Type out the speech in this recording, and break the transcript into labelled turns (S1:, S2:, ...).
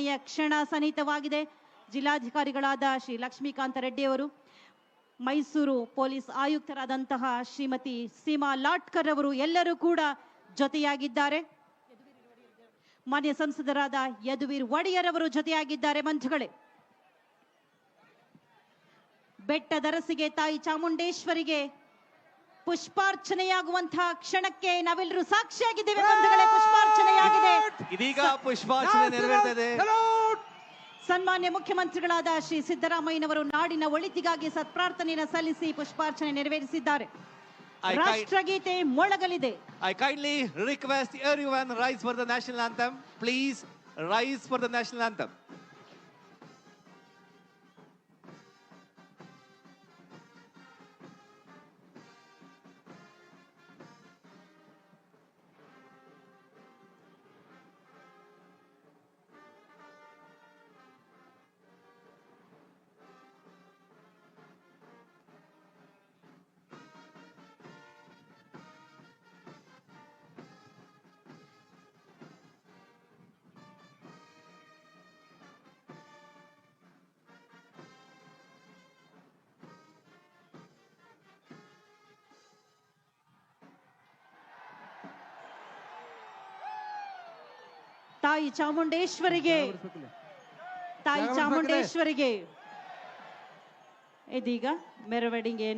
S1: ಕೊನೆಯ ಕ್ಷಣ ಸನ್ನಿಹಿತವಾಗಿದೆ. ಜಿಲ್ಲಾಧಿಕಾರಿಗಳಾದ ಶ್ರೀ ಲಕ್ಷ್ಮೀಕಾಂತ ರೆಡ್ಡಿ ಅವರು, ಮೈಸೂರು ಪೊಲೀಸ್ ಆಯುಕ್ತರಾದಂತಹ ಶ್ರೀಮತಿ ಸೀಮಾ ಲಾಟ್ಕರ್ ಅವರು ಎಲ್ಲರೂ ಕೂಡ ಜೊತೆಯಾಗಿದ್ದಾರೆ. ಮಾನ್ಯ ಸಂಸದರಾದ ಯದುವೀರ್ ಒಡೆಯರ್ ಅವರು ಜೊತೆಯಾಗಿದ್ದಾರೆ. ಮಂತ್ರಿಗಳೇ, ಬೆಟ್ಟದರಸಿಗೆ ತಾಯಿ ಚಾಮುಂಡೇಶ್ವರಿಗೆ ಪುಷ್ಪಾರ್ಚನೆಯಾಗುವಂತಹ ಕ್ಷಣಕ್ಕೆ ನಾವೆಲ್ಲರೂ ಸಾಕ್ಷಿಯಾಗಿದ್ದೇವೆ. ಬಂಧುಗಳೇ, ಪುಷ್ಪಾರ್ಚನೆಯಾಗಿದೆ.
S2: ಇದೀಗ ಪುಷ್ಪಾರ್ಚನೆ ನೆರವೇರ್ತಾ ಇದೆ.
S1: ಸನ್ಮಾನ್ಯ ಮುಖ್ಯಮಂತ್ರಿಗಳಾದ ಶ್ರೀ ಸಿದ್ದರಾಮಯ್ಯನವರು ನಾಡಿನ ಒಳಿತಿಗಾಗಿ ಸತ್ಪ್ರಾರ್ಥನೆಯನ್ನು ಸಲ್ಲಿಸಿ ಪುಷ್ಪಾರ್ಚನೆ ನೆರವೇರಿಸಿದ್ದಾರೆ. ರಾಷ್ಟ್ರಗೀತೆ ಮೊಳಗಲಿದೆ.
S2: I kindly request everyone rise for the national anthem. Please rise for the national anthem.
S1: ತಾಯಿ ಚಾಮುಂಡೇಶ್ವರಿಗೆ ಇದೀಗ ಮೆರವಣಿಗೆ